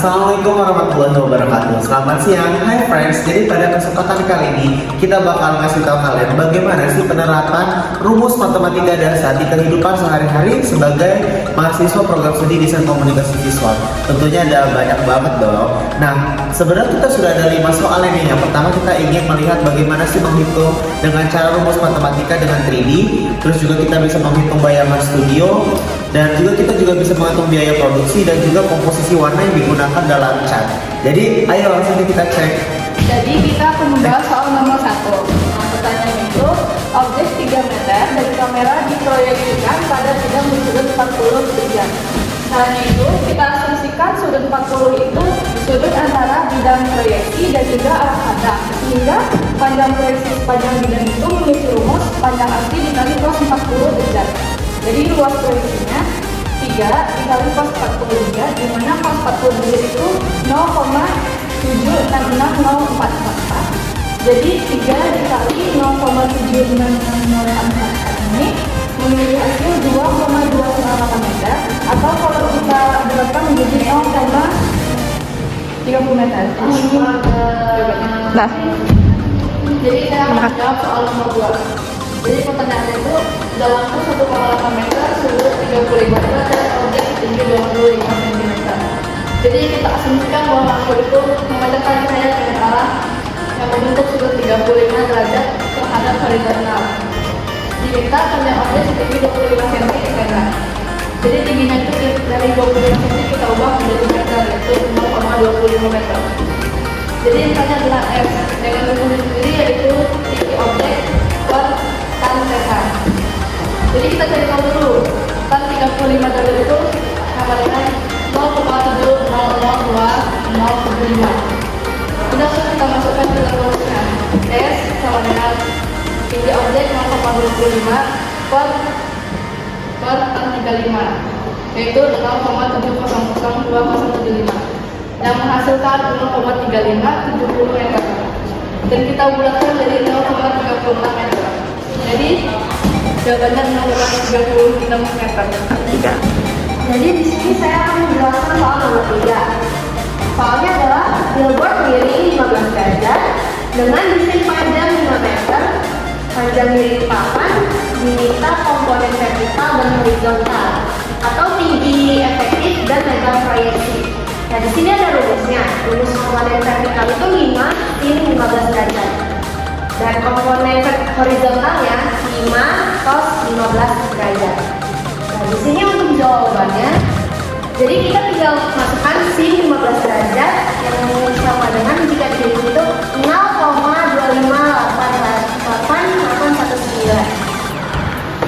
Assalamualaikum warahmatullahi wabarakatuh. Selamat siang, hai friends. Jadi pada kesempatan kali ini kita bakal ngasih tahu kalian bagaimana sih penerapan rumus matematika dasar di kehidupan sehari-hari sebagai mahasiswa program studi desain komunikasi visual. Tentunya ada banyak banget dong. Nah, sebenarnya kita sudah ada 5 soal ini. Yang pertama kita ingin melihat bagaimana sih menghitung dengan cara rumus matematika dengan 3D. Terus juga kita bisa menghitung bayangan studio. Dan juga kita bisa menghitung biaya produksi dan juga komposisi warna yang digunakan dalam cat. Jadi ayo langsung kita cek. Jadi kita akan membahas soal nomor 1. Nah, pertanyaannya itu objek 3 meter dari kamera diproyeksikan pada bidang sudut 40 derajat. Caranya itu kita asumsikan sudut 40 itu sudut antara bidang proyeksi dan juga arah hadap. Sehingga panjang proyeksi sepanjang bidang itu memiliki rumus panjang asli dikali cos 40 derajat. Jadi luas proyeksinya 3 dikali cos 40 derajat, di mana cos 40 derajat itu 0,766044. Jadi 3 dikali 0,766044 ini memiliki hasil 2,298 meter, atau kalau kita bulatkan menjadi 0,30 meter. Nah, jadi saya akan menjawab soal nomor 2. Jadi pertanyaannya itu dalam 1,8 meter sudut 35 meter dan objek setinggi 25 cm. Jadi kita asumsikan bahwa makhluk itu memecahkan cahaya dengan arah yang membentuk sudut 35 derajat terhadap horizontal. Diminta panjang objek setinggi 25 cm di kamera. Jadi tingginya itu dari 25 cm kita ubah menjadi meter, yaitu 0,25 meter. Jadi misalnya adalah F dengan rumusnya sendiri yaitu tinggi objek per tan meter. Jadi kita cari tahu dulu tan 35 derajat itu sama dengan 0,7002075. Sudah kita masukkan ke dalam rumusnya. S sama dengan tinggi objek 0,25 per tan 35, yaitu 0,7002075 yang menghasilkan 0,3570 meter. Dan kita bulatkan jadi 0,36 meter. Jadi jawabannya 0,36 meter. Jadi di sini saya akan menjelaskan soal nomor 3. Soalnya adalah billboard miring 15 derajat dengan desain panjang 5 meter, panjang miring papan, diminta komponen vertikal dan horizontal atau tinggi efektif dan lebar proyeksi. Nah, di sini ada rumusnya. Rumus komponen vertikal itu 5 sin 15 derajat. Dan komponen horizontalnya 5 cos 15 derajat. Nah, di sini untuk jawabannya, jadi kita tinggal masukkan sin 15 derajat yang sama dengan jika diri itu 0,2588819.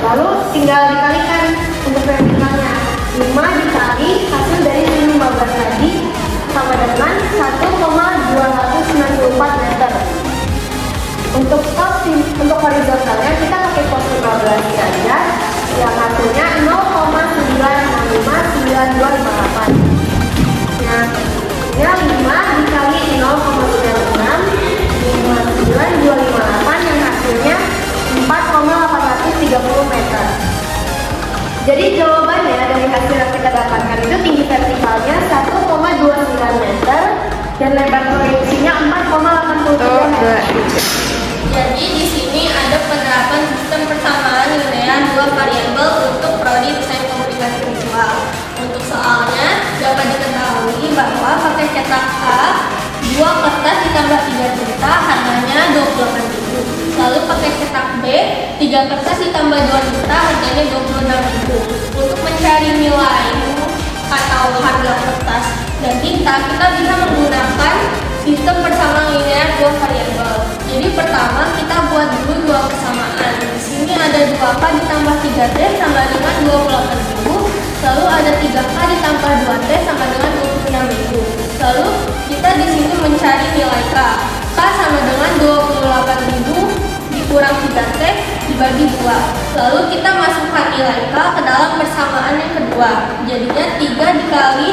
Lalu tinggal dikalikan untuk vertikalnya. 5 dikali hasil dari sin 15 tadi sama dengan 1,294 meter. Untuk horizontalnya kita pakai cos 15 derajat yang hasilnya 0,9659258. Nah, ini 5 dikali 0,96592258 yang hasilnya 4,830 meter. Jadi jawabannya dari hasil yang kita dapatkan itu tinggi vertikalnya 1,29 meter dan lebar proyeksinya 4,83 meter. Jadi di sini ada penerapan sistem persamaan linear dua variabel untuk prodi desain komunikasi visual. Untuk soalnya dapat diketahui bahwa pakai cetak A 2 kertas ditambah 3 juta harganya 28.000. Lalu pakai cetak B 3 kertas ditambah 2 juta harganya 26.000. Untuk mencari nilai atau harga kertas dan tinta kita bisa menggunakan sistem persamaan linear dua variabel. Jadi pertama kita buat dulu dua persamaan. Di sini ada 2K ditambah 3T sama dengan 28.000. Lalu ada 3K ditambah 2T sama dengan 26.000. Lalu kita di sini mencari nilai K. K sama dengan 28.000 dikurang 3T dibagi 2. Lalu kita masukkan nilai K ke dalam persamaan yang kedua. Jadinya 3 dikali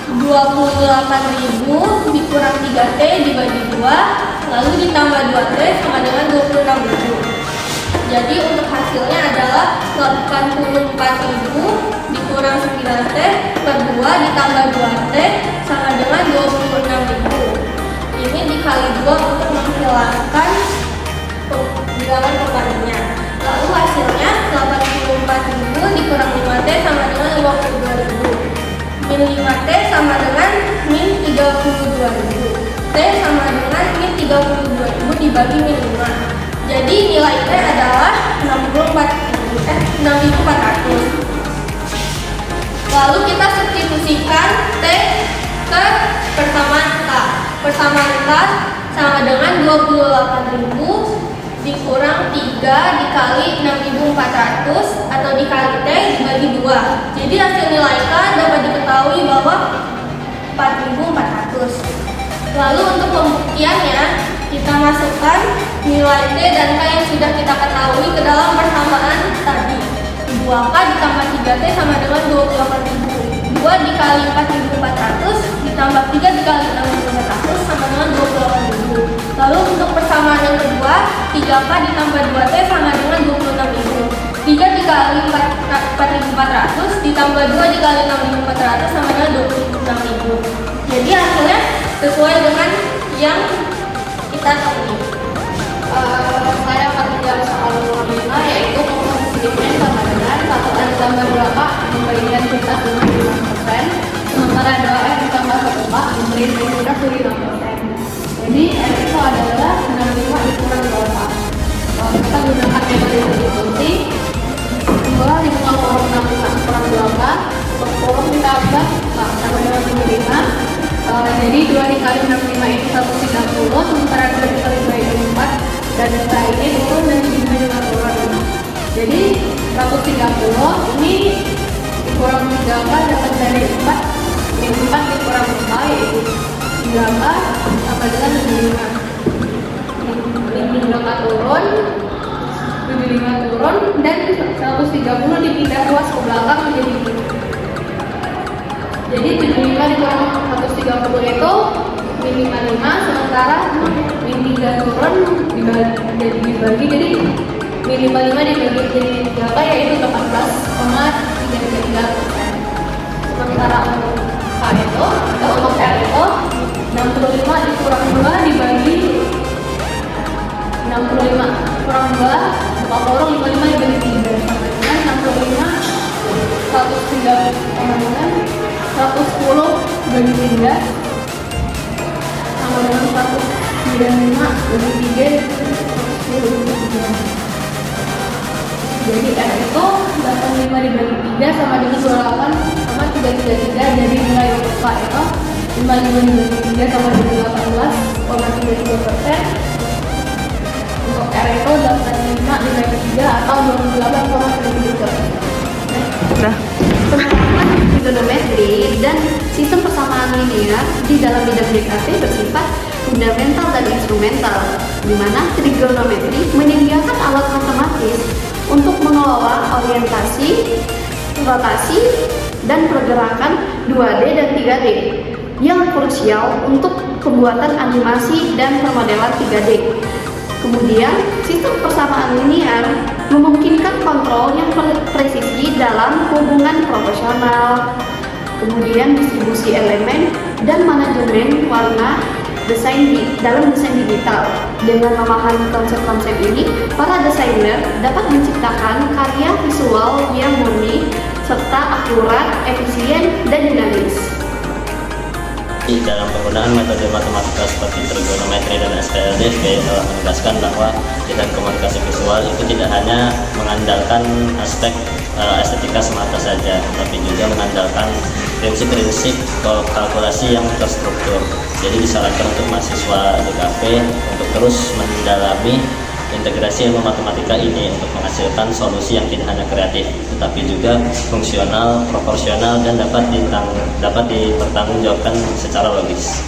28.000 dikurang 3T dibagi 2, lalu ditambah 2T sama dengan 26.000. Jadi untuk hasilnya adalah 84.000 dikurang 9T per 2 ditambah 2T sama dengan 26.000. Ini dikali 2 untuk menghilangkan bilangan pembandingnya. Lalu hasilnya 84.000 dikurang 5T sama dengan 52.000. Min 5T sama dengan min 32.000. T sama dengan min 32.000 dibagi min 5. Jadi nilai T adalah 6.400. Lalu kita substitusikan T ke persamaan K. Persamaan K sama dengan 28.000 dikurang 3 dikali 6.400 atau dikali T dibagi 2. Jadi hasil nilai K dapat diketahui bahwa 4.400. Lalu untuk pembuktiannya, kita masukkan nilai T dan K yang sudah kita ketahui ke dalam persamaan tadi. 2K ditambah 3T sama dengan 28.000. 2 dikali 4.400 ditambah 3 dikali 6.400 sama dengan 28.000. Lalu untuk persamaan yang kedua, 3K ditambah 2T sama dengan 26.000. 3 dikali 4.400 ditambah 2 dikali 6.400 sama dengan 26.000. Jadi hasilnya sesuai dengan yang kita temui. Saya akan menjawab soal nomor 5, yaitu komposisinya sama dengan 1N ditambah 2K pemberian kita 75%, sementara 2N ditambah 1K pemberian kita 75%. Jadi N itu adalah 65 dikurang 2K. Kalau kita gunakan metode substitusi, 2 dikurang 65 kurang 2K, untuk kurung ditambah sama dengan 75. Jadi 2 dikali 65 itu 130, sementara 2 dikali 2 itu 4, dan data ini turun dan jumlah juga turun. Jadi 130 ini dikurang 3K dapat dari 4, ini 4 dikurang 5 yaitu 3K sama dengan 75. Ini 3K turun, 75 turun, dan 130 dipindah luas ke belakang menjadi 5. Jadi 75 dikurang 130 itu min 55, sementara min 3 turun dibagi jadi min 55 dibagi jadi 3K yaitu 18,33%. Sementara untuk K itu, untuk R itu 65 dikurang 2 dibagi 65 kurang 2 buka kurung 55 dibagi 3 sama dengan 65 103 sama dengan 110 bagi 3 sama dengan 195 bagi 3 110 jadi R itu 85 dibagi 3 sama dengan 28 sama 333. Jadi nilai untuk K itu 55 dibagi 3 sama dengan 18,33%. Untuk R itu 85 dibagi 3 atau 28,33%. Nah, penerapan trigonometri dan sistem persamaan linear di dalam bidang DKT bersifat fundamental dan instrumental, di mana trigonometri menyediakan alat matematis untuk mengelola orientasi, rotasi, dan pergerakan 2D dan 3D yang krusial untuk pembuatan animasi dan permodelan 3D. Kemudian, sistem persamaan linear memungkinkan kontrol yang presisi dalam hubungan proporsional, kemudian distribusi elemen dan manajemen warna dalam desain digital. Dengan memahami konsep-konsep ini, para desainer dapat menciptakan karya visual yang murni serta akurat, efisien, dan dinamis. Dalam penggunaan metode matematika seperti trigonometri dan SPLD, saya telah menegaskan bahwa dalam komunikasi visual itu tidak hanya mengandalkan aspek estetika semata saja, tapi juga mengandalkan prinsip-prinsip kalkulasi yang terstruktur. Jadi disarankan untuk mahasiswa DKV untuk terus mendalami integrasi ilmu matematika ini untuk menghasilkan solusi yang tidak hanya kreatif, tetapi juga fungsional, proporsional, dan dapat dipertanggungjawabkan secara logis.